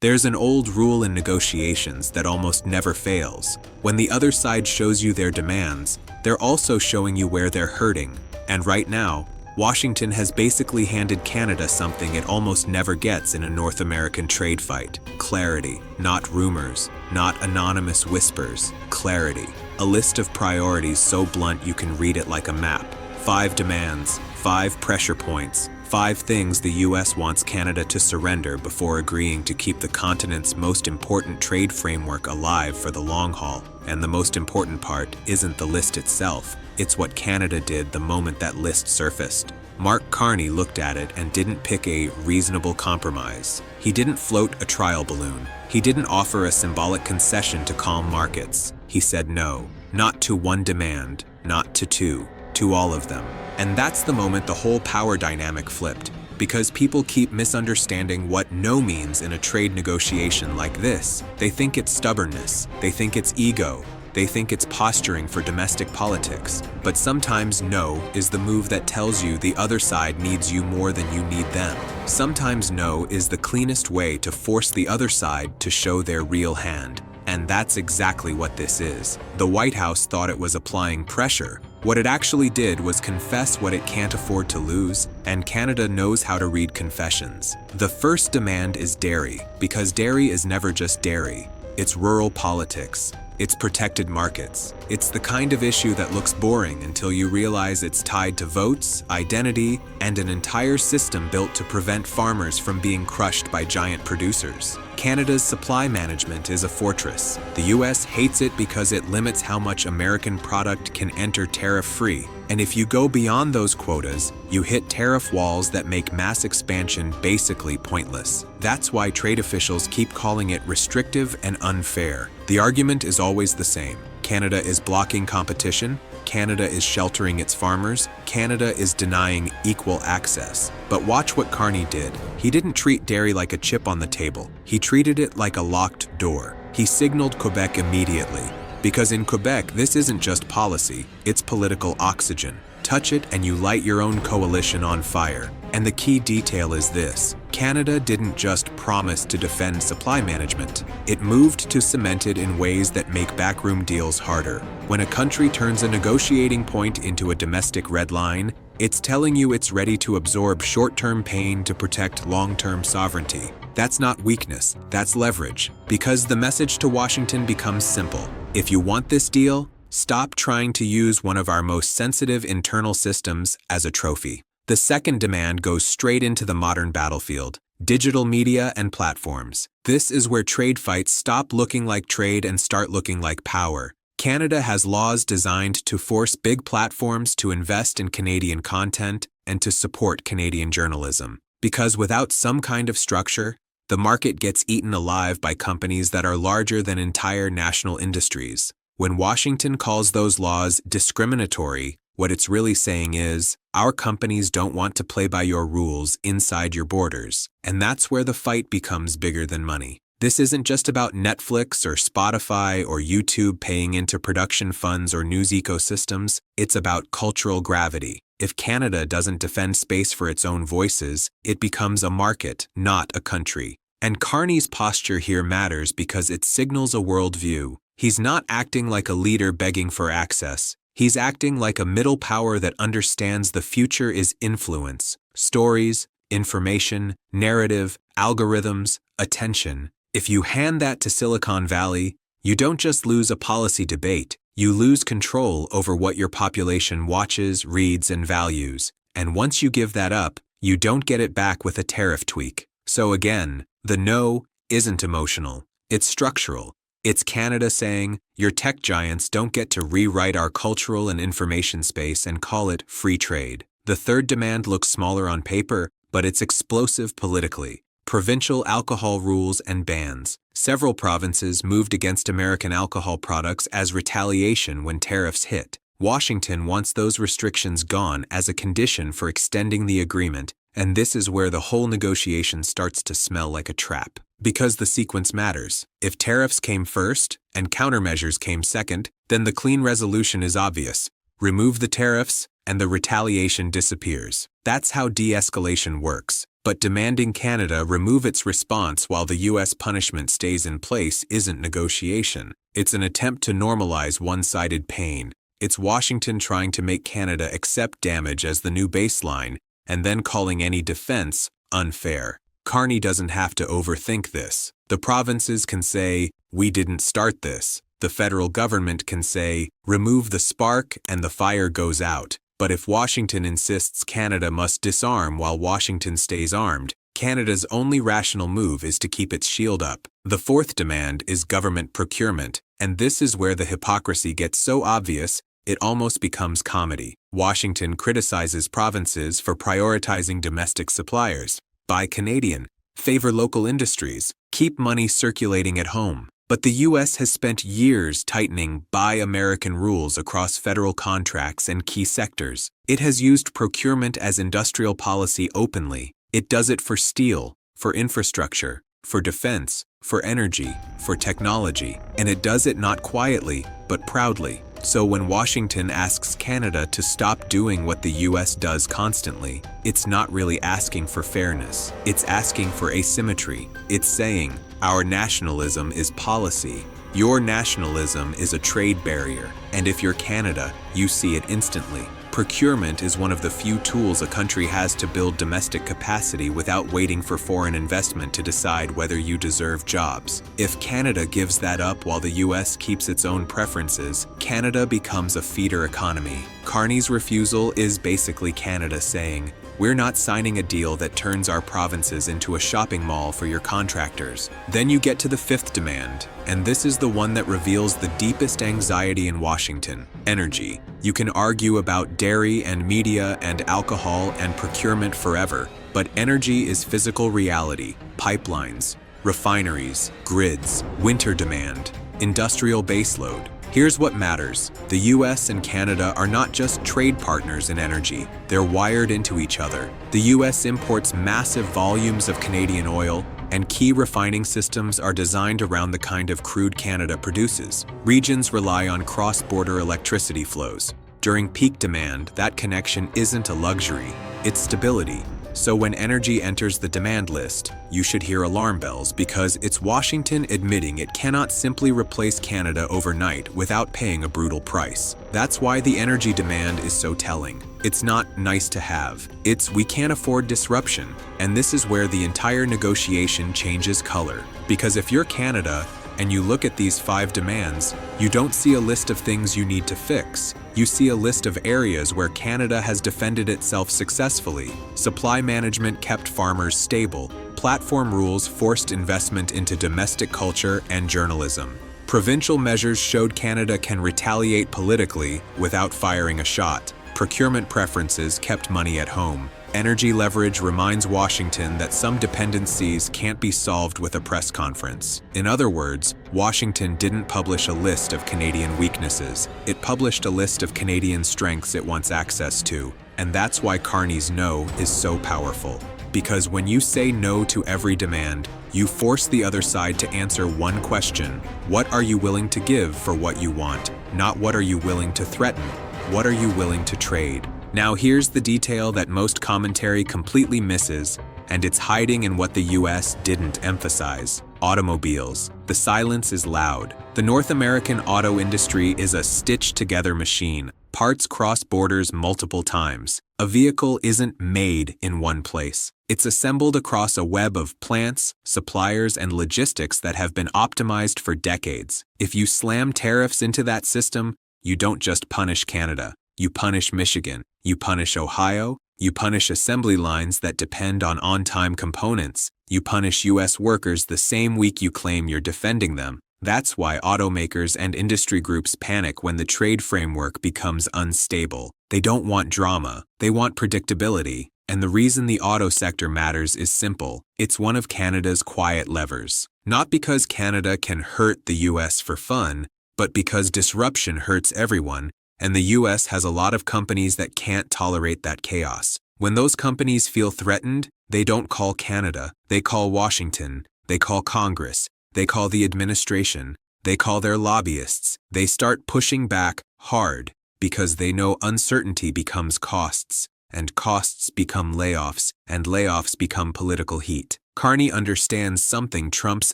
There's an old rule in negotiations that almost never fails. When the other side shows you their demands, they're also showing you where they're hurting. And right now, Washington has basically handed Canada something it almost never gets in a North American trade fight. Clarity, not rumors, not anonymous whispers. Clarity. A list of priorities so blunt you can read it like a map. 5 demands, 5 pressure points, 5 things the US wants Canada to surrender before agreeing to keep the continent's most important trade framework alive for the long haul. And the most important part isn't the list itself, it's what Canada did the moment that list surfaced. Mark Carney looked at it and didn't pick a reasonable compromise. He didn't float a trial balloon. He didn't offer a symbolic concession to calm markets. He said no, not to one demand, not to 2, to all of them. And that's the moment the whole power dynamic flipped, because people keep misunderstanding what no means in a trade negotiation like this. They think it's stubbornness, they think it's ego, they think it's posturing for domestic politics. But sometimes no is the move that tells you the other side needs you more than you need them. Sometimes no is the cleanest way to force the other side to show their real hand. And that's exactly what this is. The White House thought it was applying pressure. What it actually did was confess what it can't afford to lose, and Canada knows how to read confessions. The first demand is dairy, because dairy is never just dairy. It's rural politics. It's protected markets. It's the kind of issue that looks boring until you realize it's tied to votes, identity, and an entire system built to prevent farmers from being crushed by giant producers. Canada's supply management is a fortress. The US hates it because it limits how much American product can enter tariff-free. And if you go beyond those quotas, you hit tariff walls that make mass expansion basically pointless. That's why trade officials keep calling it restrictive and unfair. The argument is always the same. Canada is blocking competition, Canada is sheltering its farmers, Canada is denying equal access. But watch what Carney did. He didn't treat dairy like a chip on the table. He treated it like a locked door. He signaled Quebec immediately. Because in Quebec, this isn't just policy, it's political oxygen. Touch it and you light your own coalition on fire. And the key detail is this: Canada didn't just promise to defend supply management. It moved to cement it in ways that make backroom deals harder. When a country turns a negotiating point into a domestic red line, it's telling you it's ready to absorb short-term pain to protect long-term sovereignty. That's not weakness, that's leverage. Because the message to Washington becomes simple. If you want this deal, stop trying to use one of our most sensitive internal systems as a trophy. The second demand goes straight into the modern battlefield: digital media and platforms. This is where trade fights stop looking like trade and start looking like power. Canada has laws designed to force big platforms to invest in Canadian content and to support Canadian journalism. Because without some kind of structure, the market gets eaten alive by companies that are larger than entire national industries. When Washington calls those laws discriminatory, what it's really saying is, our companies don't want to play by your rules inside your borders. And that's where the fight becomes bigger than money. This isn't just about Netflix or Spotify or YouTube paying into production funds or news ecosystems. It's about cultural gravity. If Canada doesn't defend space for its own voices, it becomes a market, not a country. And Carney's posture here matters because it signals a worldview. He's not acting like a leader begging for access. He's acting like a middle power that understands the future is influence, stories, information, narrative, algorithms, attention. If you hand that to Silicon Valley, you don't just lose a policy debate, you lose control over what your population watches, reads, and values. And once you give that up, you don't get it back with a tariff tweak. So again, the no isn't emotional, it's structural. It's Canada saying, your tech giants don't get to rewrite our cultural and information space and call it free trade. The third demand looks smaller on paper, but it's explosive politically. Provincial alcohol rules and bans. Several provinces moved against American alcohol products as retaliation when tariffs hit. Washington wants those restrictions gone as a condition for extending the agreement, and this is where the whole negotiation starts to smell like a trap. Because the sequence matters. If tariffs came first and countermeasures came second, then the clean resolution is obvious. Remove the tariffs and the retaliation disappears. That's how de-escalation works. But demanding Canada remove its response while the U.S. punishment stays in place isn't negotiation. It's an attempt to normalize one-sided pain. It's Washington trying to make Canada accept damage as the new baseline, and then calling any defense unfair. Carney doesn't have to overthink this. The provinces can say, "We didn't start this." The federal government can say, "Remove the spark," and the fire goes out. But if Washington insists Canada must disarm while Washington stays armed, Canada's only rational move is to keep its shield up. The fourth demand is government procurement, and this is where the hypocrisy gets so obvious it almost becomes comedy. Washington criticizes provinces for prioritizing domestic suppliers. Buy Canadian, favor local industries, keep money circulating at home. But the U.S. has spent years tightening Buy American rules across federal contracts and key sectors. It has used procurement as industrial policy openly. It does it for steel, for infrastructure, for defense, for energy, for technology, and it does it not quietly, but proudly. So when Washington asks Canada to stop doing what the U.S. does constantly, it's not really asking for fairness. It's asking for asymmetry. It's saying, our nationalism is policy. Your nationalism is a trade barrier. And if you're Canada, you see it instantly. Procurement is one of the few tools a country has to build domestic capacity without waiting for foreign investment to decide whether you deserve jobs. If Canada gives that up while the U.S. keeps its own preferences, Canada becomes a feeder economy. Carney's refusal is basically Canada saying, "We're not signing a deal that turns our provinces into a shopping mall for your contractors." Then you get to the fifth demand, and this is the one that reveals the deepest anxiety in Washington: energy. You can argue about dairy and media and alcohol and procurement forever, but energy is physical reality: pipelines, refineries, grids, winter demand, industrial baseload. Here's what matters. The U.S. and Canada are not just trade partners in energy, they're wired into each other. The U.S. imports massive volumes of Canadian oil, and key refining systems are designed around the kind of crude Canada produces. Regions rely on cross-border electricity flows. During peak demand, that connection isn't a luxury, it's stability. So when energy enters the demand list, you should hear alarm bells because it's Washington admitting it cannot simply replace Canada overnight without paying a brutal price. That's why the energy demand is so telling. It's not nice to have. It's we can't afford disruption. And this is where the entire negotiation changes color. Because if you're Canada and you look at these 5 demands, you don't see a list of things you need to fix. You see a list of areas where Canada has defended itself successfully. Supply management kept farmers stable. Platform rules forced investment into domestic culture and journalism. Provincial measures showed Canada can retaliate politically without firing a shot. Procurement preferences kept money at home. Energy leverage reminds Washington that some dependencies can't be solved with a press conference. In other words, Washington didn't publish a list of Canadian weaknesses. It published a list of Canadian strengths it wants access to. And that's why Carney's no is so powerful. Because when you say no to every demand, you force the other side to answer one question: what are you willing to give for what you want? Not what are you willing to threaten? What are you willing to trade? Now here's the detail that most commentary completely misses, and it's hiding in what the U.S. didn't emphasize: automobiles. The silence is loud. The North American auto industry is a stitched-together machine. Parts cross borders multiple times. A vehicle isn't made in one place. It's assembled across a web of plants, suppliers, and logistics that have been optimized for decades. If you slam tariffs into that system, you don't just punish Canada. You punish Michigan. You punish Ohio. You punish assembly lines that depend on on-time components. You punish U.S. workers the same week you claim you're defending them. That's why automakers and industry groups panic when the trade framework becomes unstable. They don't want drama. They want predictability. And the reason the auto sector matters is simple. It's one of Canada's quiet levers. Not because Canada can hurt the U.S. for fun, but because disruption hurts everyone, and the U.S. has a lot of companies that can't tolerate that chaos. When those companies feel threatened, they don't call Canada. They call Washington. They call Congress. They call the administration. They call their lobbyists. They start pushing back hard because they know uncertainty becomes costs. and costs become layoffs, and layoffs become political heat. Carney understands something Trump's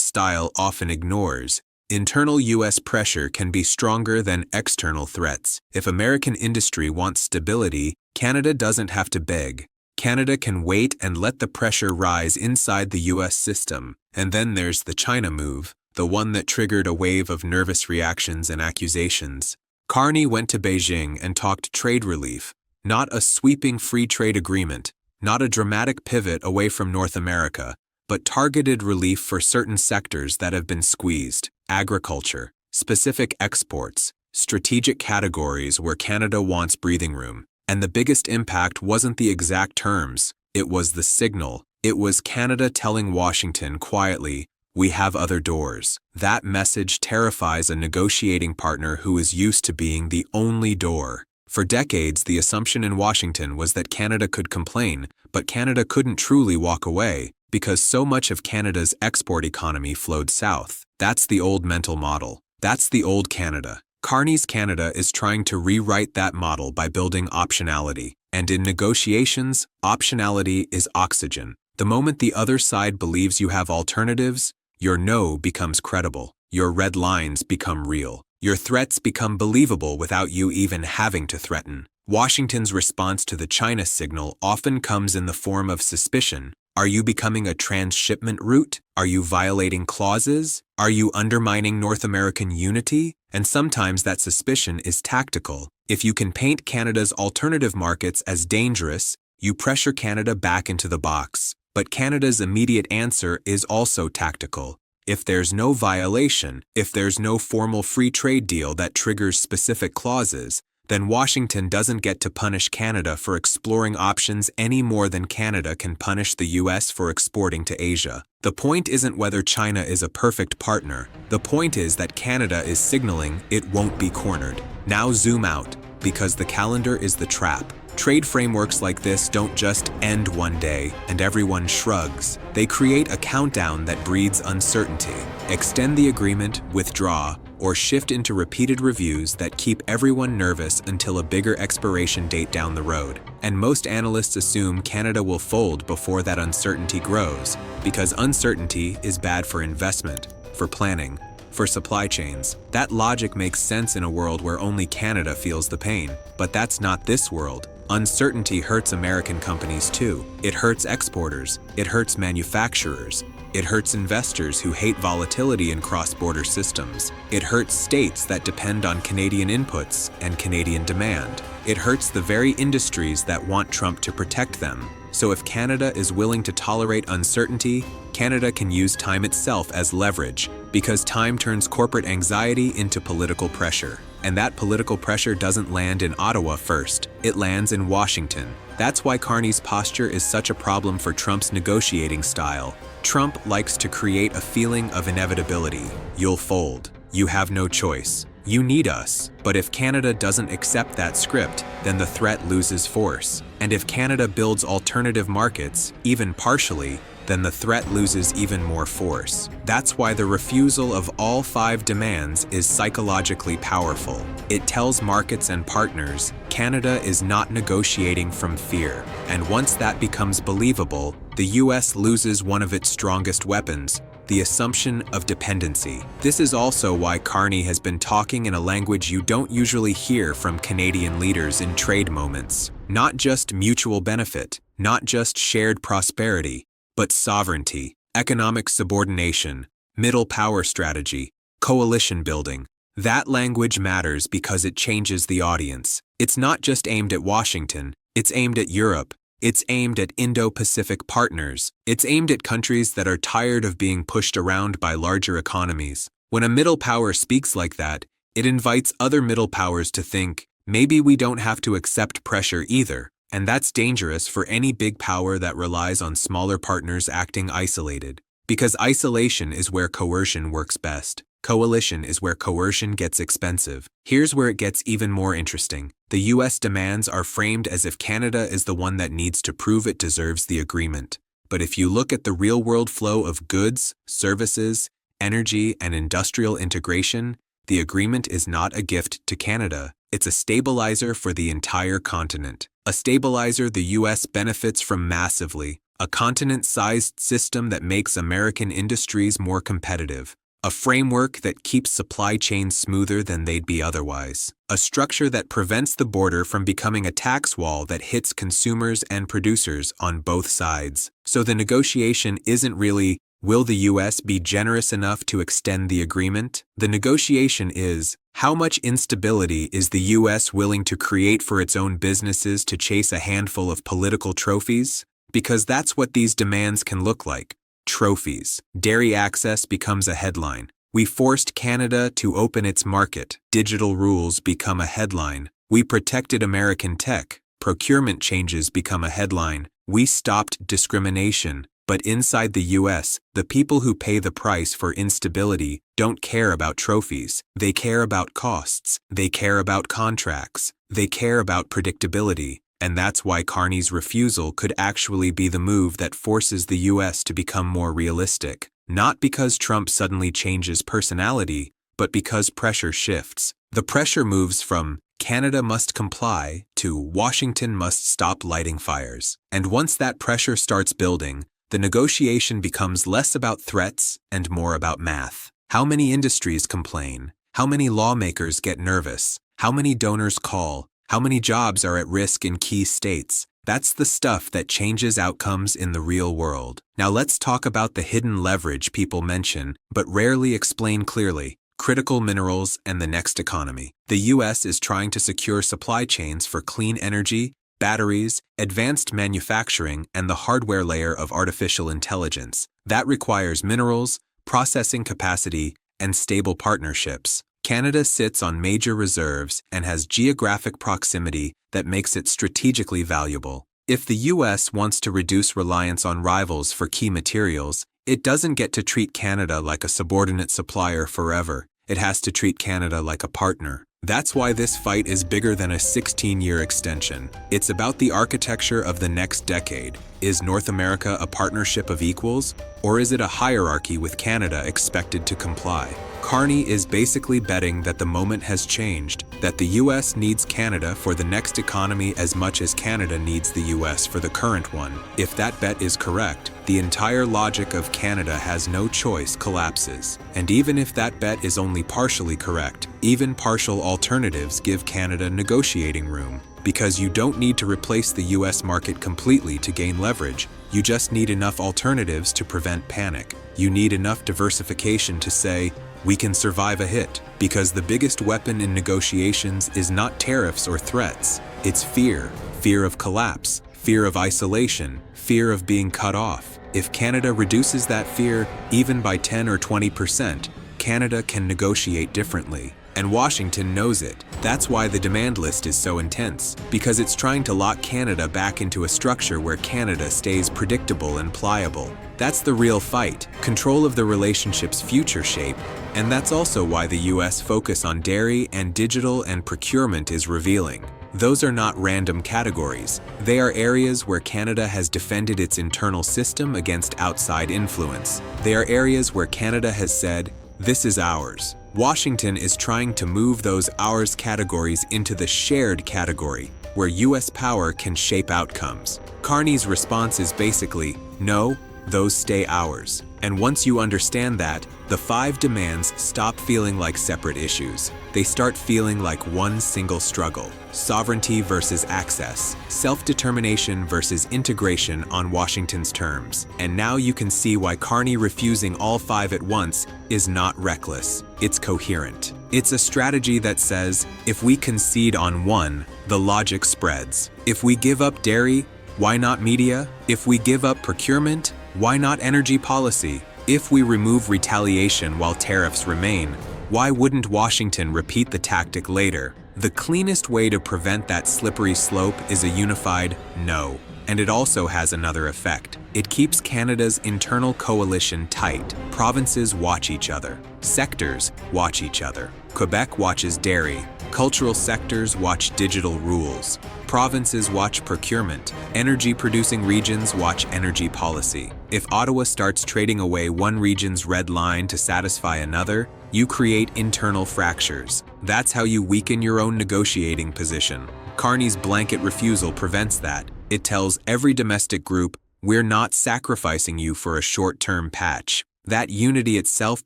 style often ignores. Internal U.S. pressure can be stronger than external threats. If American industry wants stability, Canada doesn't have to beg. Canada can wait and let the pressure rise inside the U.S. system. And then there's the China move, the one that triggered a wave of nervous reactions and accusations. Carney went to Beijing and talked trade relief, not a sweeping free trade agreement, not a dramatic pivot away from North America, but targeted relief for certain sectors that have been squeezed: agriculture, specific exports, strategic categories where Canada wants breathing room. And the biggest impact wasn't the exact terms, it was the signal. It was Canada telling Washington quietly, "We have other doors." That message terrifies a negotiating partner who is used to being the only door. For decades, the assumption in Washington was that Canada could complain, but Canada couldn't truly walk away, because so much of Canada's export economy flowed south. That's the old mental model. That's the old Canada. Carney's Canada is trying to rewrite that model by building optionality. And in negotiations, optionality is oxygen. The moment the other side believes you have alternatives, your no becomes credible. Your red lines become real. Your threats become believable without you even having to threaten. Washington's response to the China signal often comes in the form of suspicion. Are you becoming a transshipment route? Are you violating clauses? Are you undermining North American unity? And sometimes that suspicion is tactical. If you can paint Canada's alternative markets as dangerous, you pressure Canada back into the box. But Canada's immediate answer is also tactical. If there's no violation, if there's no formal free trade deal that triggers specific clauses, then Washington doesn't get to punish Canada for exploring options any more than Canada can punish the U.S. for exporting to Asia. The point isn't whether China is a perfect partner. The point is that Canada is signaling it won't be cornered. Now zoom out, because the calendar is the trap. Trade frameworks like this don't just end one day and everyone shrugs. They create a countdown that breeds uncertainty. Extend the agreement, withdraw, or shift into repeated reviews that keep everyone nervous until a bigger expiration date down the road. And most analysts assume Canada will fold before that uncertainty grows, because uncertainty is bad for investment, for planning, for supply chains. That logic makes sense in a world where only Canada feels the pain. But that's not this world. Uncertainty hurts American companies too. It hurts exporters. It hurts manufacturers. It hurts investors who hate volatility in cross-border systems. It hurts states that depend on Canadian inputs and Canadian demand. It hurts the very industries that want Trump to protect them. So if Canada is willing to tolerate uncertainty, Canada can use time itself as leverage, because time turns corporate anxiety into political pressure. And that political pressure doesn't land in Ottawa first, it lands in Washington. That's why Carney's posture is such a problem for Trump's negotiating style. Trump likes to create a feeling of inevitability. You'll fold. You have no choice. You need us. But if Canada doesn't accept that script, then the threat loses force. And if Canada builds alternative markets, even partially, then the threat loses even more force. That's why the refusal of all 5 demands is psychologically powerful. It tells markets and partners, Canada is not negotiating from fear. And once that becomes believable, the US loses one of its strongest weapons, the assumption of dependency. This is also why Carney has been talking in a language you don't usually hear from Canadian leaders in trade moments. Not just mutual benefit, not just shared prosperity, but sovereignty, economic subordination, middle power strategy, coalition building. That language matters because it changes the audience. It's not just aimed at Washington, it's aimed at Europe. It's aimed at Indo-Pacific partners. It's aimed at countries that are tired of being pushed around by larger economies. When a middle power speaks like that, it invites other middle powers to think, maybe we don't have to accept pressure either. And that's dangerous for any big power that relies on smaller partners acting isolated. Because isolation is where coercion works best. Coalition is where coercion gets expensive. Here's where it gets even more interesting. The US demands are framed as if Canada is the one that needs to prove it deserves the agreement. But if you look at the real-world flow of goods, services, energy, and industrial integration, the agreement is not a gift to Canada. It's a stabilizer for the entire continent. A stabilizer the U.S. benefits from massively, a continent-sized system that makes American industries more competitive, a framework that keeps supply chains smoother than they'd be otherwise, a structure that prevents the border from becoming a tax wall that hits consumers and producers on both sides. So the negotiation isn't really, will the U.S. be generous enough to extend the agreement? The negotiation is, how much instability is the U.S. willing to create for its own businesses to chase a handful of political trophies? Because that's what these demands can look like. Trophies. Dairy access becomes a headline. We forced Canada to open its market. Digital rules become a headline. We protected American tech. Procurement changes become a headline. We stopped discrimination. But inside the U.S., the people who pay the price for instability don't care about trophies. They care about costs. They care about contracts. They care about predictability. And that's why Carney's refusal could actually be the move that forces the U.S. to become more realistic. Not because Trump suddenly changes personality, but because pressure shifts. The pressure moves from Canada must comply to Washington must stop lighting fires. And once that pressure starts building, the negotiation becomes less about threats and more about math. How many industries complain? How many lawmakers get nervous? How many donors call? How many jobs are at risk in key states? That's the stuff that changes outcomes in the real world. Now let's talk about the hidden leverage people mention, but rarely explain clearly: critical minerals and the next economy. The U.S. is trying to secure supply chains for clean energy, batteries, advanced manufacturing, and the hardware layer of artificial intelligence. That requires minerals, processing capacity, and stable partnerships. Canada sits on major reserves and has geographic proximity that makes it strategically valuable. If the U.S. wants to reduce reliance on rivals for key materials, it doesn't get to treat Canada like a subordinate supplier forever. It has to treat Canada like a partner. That's why this fight is bigger than a 16-year extension. It's about the architecture of the next decade. Is North America a partnership of equals, or is it a hierarchy with Canada expected to comply? Carney is basically betting that the moment has changed, that the U.S. needs Canada for the next economy as much as Canada needs the U.S. for the current one. If that bet is correct, the entire logic of Canada has no choice collapses. And even if that bet is only partially correct, even partial alternatives give Canada negotiating room. Because you don't need to replace the U.S. market completely to gain leverage. You just need enough alternatives to prevent panic. You need enough diversification to say, we can survive a hit. Because the biggest weapon in negotiations is not tariffs or threats. It's fear. Fear of collapse. Fear of isolation. Fear of being cut off. If Canada reduces that fear, even by 10 or 20%, Canada can negotiate differently. And Washington knows it. That's why the demand list is so intense, because it's trying to lock Canada back into a structure where Canada stays predictable and pliable. That's the real fight, control of the relationship's future shape, and that's also why the U.S. focus on dairy and digital and procurement is revealing. Those are not random categories. They are areas where Canada has defended its internal system against outside influence. They are areas where Canada has said, this is ours. Washington is trying to move those ours categories into the shared category, where U.S. power can shape outcomes. Carney's response is basically, no, those stay ours. And once you understand that, the 5 demands stop feeling like separate issues. They start feeling like one single struggle: sovereignty versus access, self-determination versus integration on Washington's terms. And now you can see why Carney refusing all 5 at once is not reckless. It's coherent. It's a strategy that says, if we concede on one, the logic spreads. If we give up dairy, why not media? If we give up procurement, why not energy policy? If we remove retaliation while tariffs remain, why wouldn't Washington repeat the tactic later? The cleanest way to prevent that slippery slope is a unified no. And it also has another effect. It keeps Canada's internal coalition tight. Provinces watch each other. Sectors watch each other. Quebec watches dairy. Cultural sectors watch digital rules. Provinces watch procurement. Energy-producing regions watch energy policy. If Ottawa starts trading away one region's red line to satisfy another, you create internal fractures. That's how you weaken your own negotiating position. Carney's blanket refusal prevents that. It tells every domestic group, we're not sacrificing you for a short-term patch. That unity itself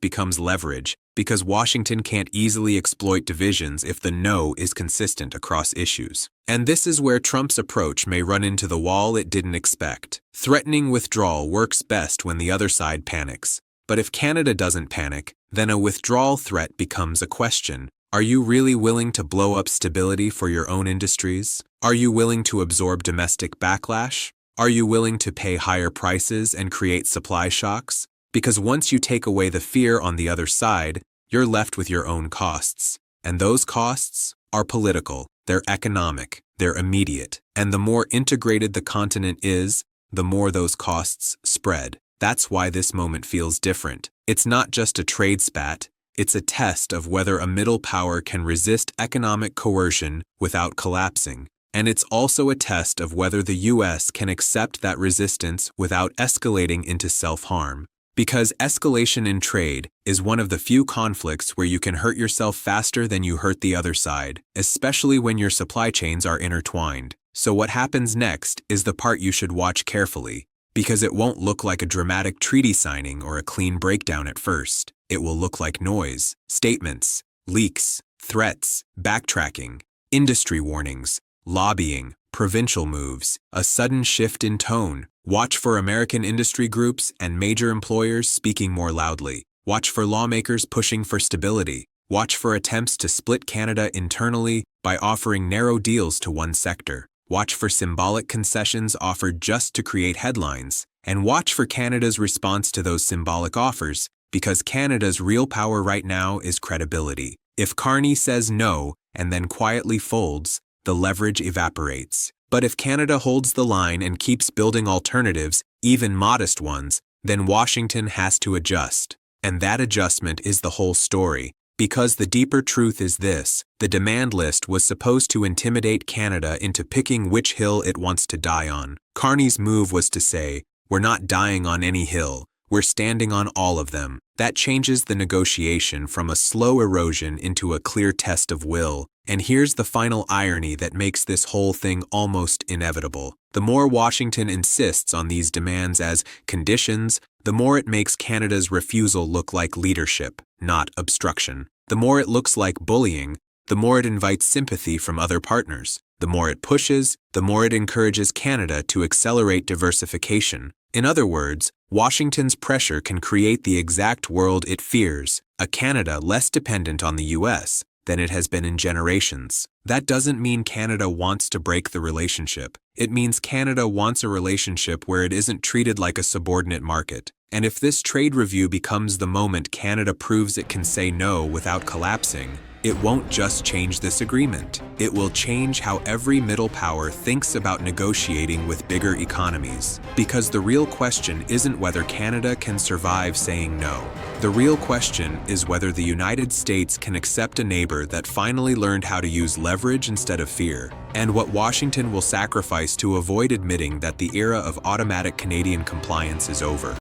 becomes leverage, because Washington can't easily exploit divisions if the no is consistent across issues. And this is where Trump's approach may run into the wall it didn't expect. Threatening withdrawal works best when the other side panics. But if Canada doesn't panic, then a withdrawal threat becomes a question. Are you really willing to blow up stability for your own industries? Are you willing to absorb domestic backlash? Are you willing to pay higher prices and create supply shocks? Because once you take away the fear on the other side, you're left with your own costs. And those costs are political, they're economic, they're immediate. And the more integrated the continent is, the more those costs spread. That's why this moment feels different. It's not just a trade spat, it's a test of whether a middle power can resist economic coercion without collapsing. And it's also a test of whether the U.S. can accept that resistance without escalating into self-harm. Because escalation in trade is one of the few conflicts where you can hurt yourself faster than you hurt the other side, especially when your supply chains are intertwined. So what happens next is the part you should watch carefully, because it won't look like a dramatic treaty signing or a clean breakdown at first. It will look like noise, statements, leaks, threats, backtracking, industry warnings, lobbying, provincial moves, a sudden shift in tone. Watch for American industry groups and major employers speaking more loudly. Watch for lawmakers pushing for stability. Watch for attempts to split Canada internally by offering narrow deals to one sector. Watch for symbolic concessions offered just to create headlines. And watch for Canada's response to those symbolic offers, because Canada's real power right now is credibility. If Carney says no and then quietly folds, the leverage evaporates. But if Canada holds the line and keeps building alternatives, even modest ones, then Washington has to adjust. And that adjustment is the whole story. Because the deeper truth is this: the demand list was supposed to intimidate Canada into picking which hill it wants to die on. Carney's move was to say, we're not dying on any hill, we're standing on all of them. That changes the negotiation from a slow erosion into a clear test of will. And here's the final irony that makes this whole thing almost inevitable. The more Washington insists on these demands as conditions, the more it makes Canada's refusal look like leadership, not obstruction. The more it looks like bullying, the more it invites sympathy from other partners. The more it pushes, the more it encourages Canada to accelerate diversification. In other words, Washington's pressure can create the exact world it fears, a Canada less dependent on the U.S. than it has been in generations. That doesn't mean Canada wants to break the relationship. It means Canada wants a relationship where it isn't treated like a subordinate market. And if this trade review becomes the moment Canada proves it can say no without collapsing, it won't just change this agreement. It will change how every middle power thinks about negotiating with bigger economies. Because the real question isn't whether Canada can survive saying no. The real question is whether the United States can accept a neighbor that finally learned how to use leverage instead of fear, and what Washington will sacrifice to avoid admitting that the era of automatic Canadian compliance is over.